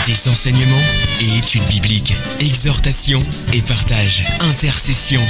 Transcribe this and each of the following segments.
Des enseignements et études bibliques, exhortation et partage, intercession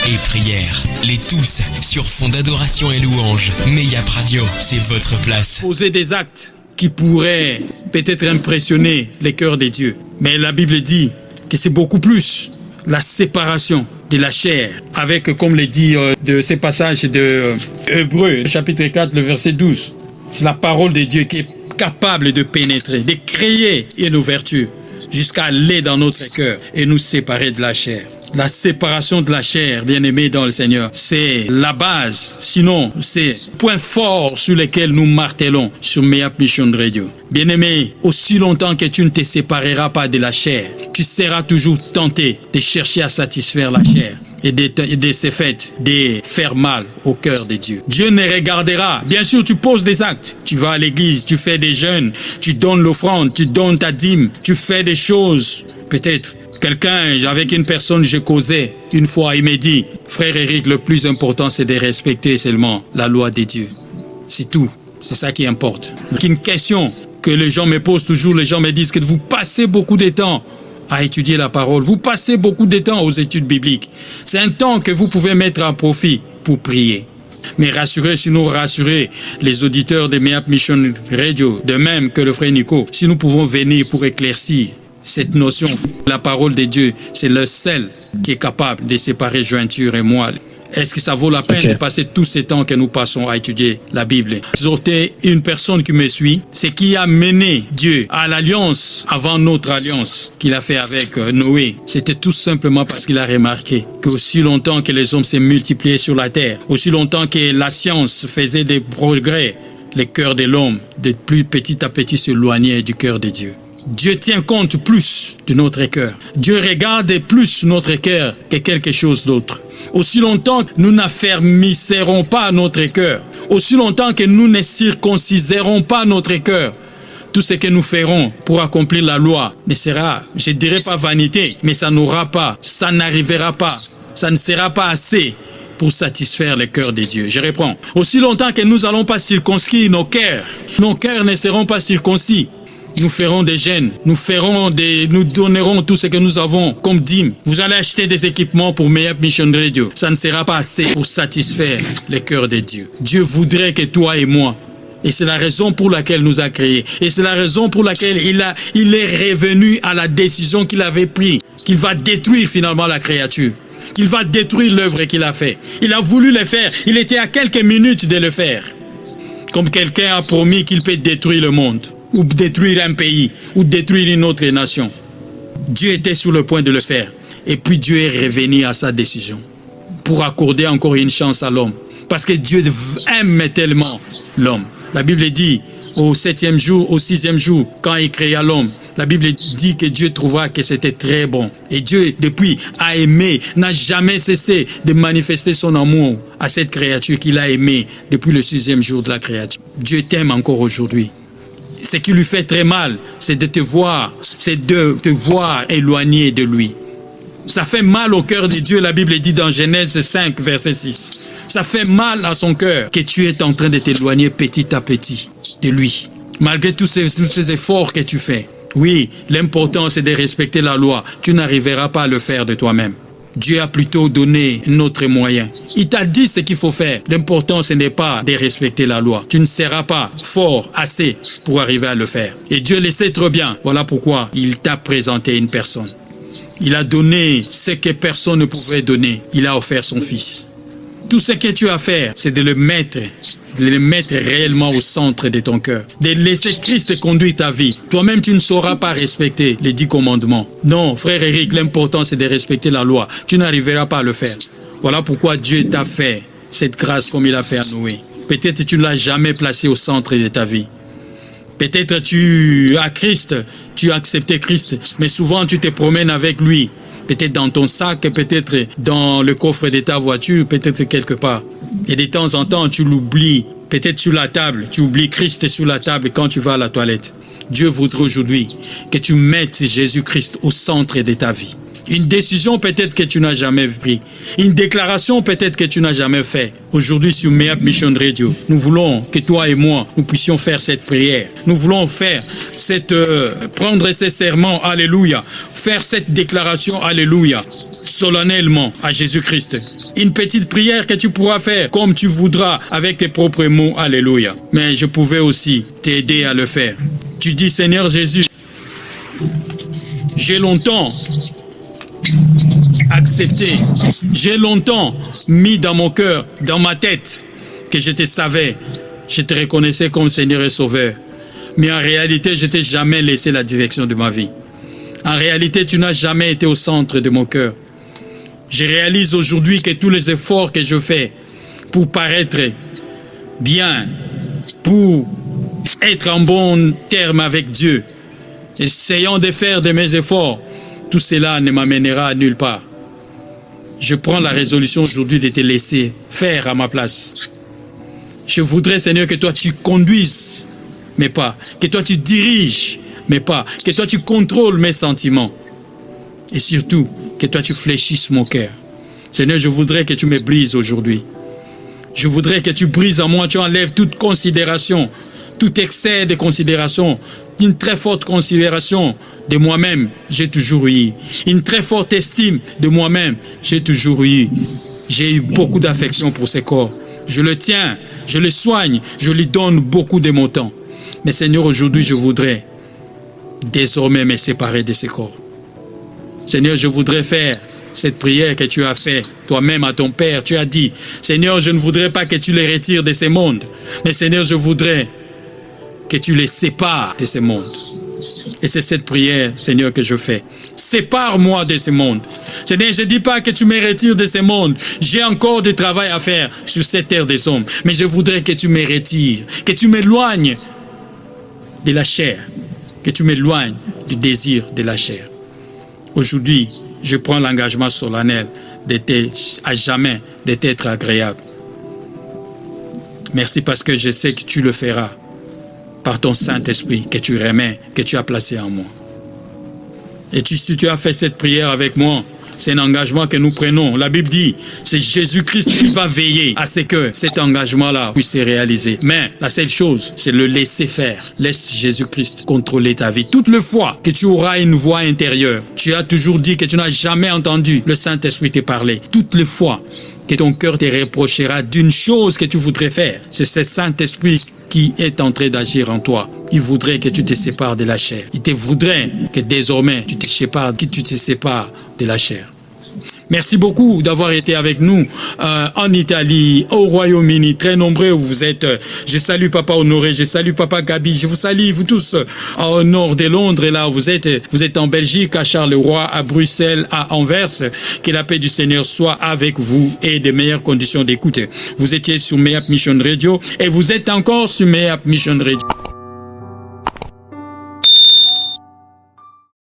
et prière. Les tous sur fond d'adoration et louange. Meyap Radio, c'est votre place. Poser des actes qui pourraient peut-être impressionner les cœurs des dieux. Mais la Bible dit que c'est beaucoup plus la séparation de la chair, avec, comme le dit de ces passages de Hébreux, chapitre 4, le verset 12. C'est la parole de Dieu qui est capable de pénétrer, de créer une ouverture jusqu'à aller dans notre cœur et nous séparer de la chair. La séparation de la chair, bien-aimé dans le Seigneur, c'est la base. Sinon, c'est le point fort sur lequel nous martelons sur Meyap Mission Radio. Bien-aimé, aussi longtemps que tu ne te sépareras pas de la chair, tu seras toujours tenté de chercher à satisfaire la chair et de ce fait de faire mal au cœur de Dieu. Dieu ne regardera. Bien sûr, tu poses des actes. Tu vas à l'église, tu fais des jeûnes, tu donnes l'offrande, tu donnes ta dîme, tu fais des choses. Peut-être avec une personne, je causais une fois, il m'a dit, frère Eric, le plus important, c'est de respecter seulement la loi de Dieu. C'est tout. C'est ça qui importe. Donc, une question que les gens me posent toujours, les gens me disent que vous passez beaucoup de temps à étudier la parole. Vous passez beaucoup de temps aux études bibliques. C'est un temps que vous pouvez mettre à profit pour prier. Mais sinon rassurez les auditeurs de Meyap Mission Radio, de même que le frère Nico, si nous pouvons venir pour éclaircir cette notion. La parole de Dieu, c'est le seul qui est capable de séparer jointure et moelle. Est-ce que ça vaut la peine de passer tous ces temps que nous passons à étudier la Bible? Exhorter une personne qui me suit, c'est qui a mené Dieu à l'alliance avant notre alliance qu'il a fait avec Noé. C'était tout simplement parce qu'il a remarqué qu'aussi longtemps que les hommes s'est multipliés sur la terre, aussi longtemps que la science faisait des progrès, le cœur de l'homme, de plus petit à petit s'éloignait du cœur de Dieu. Dieu tient compte plus de notre cœur. Dieu regarde plus notre cœur que quelque chose d'autre. Aussi longtemps que nous n'affermisserons pas notre cœur, aussi longtemps que nous ne circonciserons pas notre cœur, tout ce que nous ferons pour accomplir la loi ne sera, je dirais pas vanité, mais ça n'arrivera pas, ça ne sera pas assez pour satisfaire le cœur de Dieu. Je reprends. Aussi longtemps que nous n'allons pas circonscrire nos cœurs ne seront pas circoncis. Nous ferons des jeûnes, nous donnerons tout ce que nous avons comme dîme. Vous allez acheter des équipements pour Meyap Mission Radio. Ça ne sera pas assez pour satisfaire le cœur de Dieu. Dieu voudrait que toi et moi, et c'est la raison pour laquelle nous a créés, et c'est la raison pour laquelle il est revenu à la décision qu'il avait prise, qu'il va détruire finalement la créature, qu'il va détruire l'œuvre qu'il a fait. Il a voulu le faire, il était à quelques minutes de le faire. Comme quelqu'un a promis qu'il peut détruire le monde, ou détruire un pays, ou détruire une autre nation. Dieu était sur le point de le faire. Et puis Dieu est revenu à sa décision pour accorder encore une chance à l'homme. Parce que Dieu aime tellement l'homme. La Bible dit au 7e jour, au 6e jour, quand il créa l'homme, la Bible dit que Dieu trouva que c'était très bon. Et Dieu, depuis, a aimé, n'a jamais cessé de manifester son amour à cette créature qu'il a aimée depuis le 6e jour de la créature. Dieu t'aime encore aujourd'hui. Ce qui lui fait très mal, c'est de te voir éloigné de lui. Ça fait mal au cœur de Dieu, la Bible dit dans Genèse 5, verset 6. Ça fait mal à son cœur que tu es en train de t'éloigner petit à petit de lui. Malgré tous ces efforts que tu fais. Oui, l'important c'est de respecter la loi. Tu n'arriveras pas à le faire de toi-même. Dieu a plutôt donné notre moyen. Il t'a dit ce qu'il faut faire. L'important, ce n'est pas de respecter la loi. Tu ne seras pas fort assez pour arriver à le faire. Et Dieu le sait très bien. Voilà pourquoi il t'a présenté une personne. Il a donné ce que personne ne pouvait donner. Il a offert son Fils. Tout ce que tu as à faire, c'est de le mettre réellement au centre de ton cœur. De laisser Christ conduire ta vie. Toi-même, tu ne sauras pas respecter les 10 commandements. Non, frère Eric, l'important, c'est de respecter la loi. Tu n'arriveras pas à le faire. Voilà pourquoi Dieu t'a fait cette grâce comme il a fait à Noé. Peut-être tu ne l'as jamais placé au centre de ta vie. Peut-être tu as Christ, tu as accepté Christ, mais souvent tu te promènes avec lui. Peut-être dans ton sac, peut-être dans le coffre de ta voiture, peut-être quelque part. Et de temps en temps, tu l'oublies. Peut-être sur la table, tu oublies Christ sur la table quand tu vas à la toilette. Dieu voudrait aujourd'hui que tu mettes Jésus-Christ au centre de ta vie. Une décision peut-être que tu n'as jamais prise. Une déclaration peut-être que tu n'as jamais faite. Aujourd'hui sur Mayap Mission Radio, nous voulons que toi et moi, nous puissions faire cette prière. Nous voulons faire prendre ces serments, alléluia. Faire cette déclaration, alléluia, solennellement à Jésus-Christ. Une petite prière que tu pourras faire comme tu voudras avec tes propres mots, alléluia. Mais je pouvais aussi t'aider à le faire. Tu dis, Seigneur Jésus, j'ai longtemps accepté, j'ai longtemps mis dans mon cœur, dans ma tête, que je te savais, je te reconnaissais comme Seigneur et Sauveur. Mais en réalité, je t'ai jamais laissé la direction de ma vie. En réalité, tu n'as jamais été au centre de mon cœur. Je réalise aujourd'hui que tous les efforts que je fais pour paraître bien, pour être en bon terme avec Dieu, essayant de faire de mes efforts, tout cela ne m'amènera à nulle part. Je prends la résolution aujourd'hui de te laisser faire à ma place. Je voudrais, Seigneur, que toi tu conduises mes pas, que toi tu diriges mes pas, que toi tu contrôles mes sentiments. Et surtout, que toi tu fléchisses mon cœur. Seigneur, je voudrais que tu me brises aujourd'hui. Je voudrais que tu brises en moi, tu enlèves toute considération, tout excès de considération, une très forte considération de moi-même, j'ai toujours eu. Une très forte estime de moi-même, j'ai toujours eu. J'ai eu beaucoup d'affection pour ce corps. Je le tiens, je le soigne, je lui donne beaucoup de mon temps. Mais Seigneur, aujourd'hui, je voudrais désormais me séparer de ce corps. Seigneur, je voudrais faire cette prière que tu as faite toi-même à ton Père. Tu as dit, Seigneur, je ne voudrais pas que tu les retires de ce monde. Mais Seigneur, je voudrais que tu les sépares de ce monde. Et c'est cette prière, Seigneur, que je fais. Sépare-moi de ce monde. Seigneur, je ne dis pas que tu me retires de ce monde. J'ai encore du travail à faire sur cette terre des hommes. Mais je voudrais que tu me retires, que tu m'éloignes de la chair, que tu m'éloignes du désir de la chair. Aujourd'hui, je prends l'engagement solennel à jamais de t'être agréable. Merci parce que je sais que tu le feras par ton Saint-Esprit que tu remets, que tu as placé en moi. Et si tu as fait cette prière avec moi, c'est un engagement que nous prenons. La Bible dit, c'est Jésus-Christ qui va veiller à ce que cet engagement-là puisse se réaliser. Mais la seule chose, c'est le laisser faire. Laisse Jésus-Christ contrôler ta vie. Toutes les fois que tu auras une voix intérieure, tu as toujours dit que tu n'as jamais entendu le Saint-Esprit te parler. Toutes les fois que ton cœur te reprochera d'une chose que tu voudrais faire, c'est ce Saint-Esprit qui est en train d'agir en toi. Il voudrait que tu te sépares de la chair. Il te voudrait que désormais tu te sépares de la chair. Merci beaucoup d'avoir été avec nous en Italie, au Royaume-Uni. Très nombreux vous êtes. Je salue Papa Honoré, je salue Papa Gabi. Je vous salue, vous tous, au nord de Londres. Là, vous êtes en Belgique, à Charleroi, à Bruxelles, à Anvers. Que la paix du Seigneur soit avec vous et de meilleures conditions d'écoute. Vous étiez sur Mayap Mission Radio et vous êtes encore sur Mayap Mission Radio.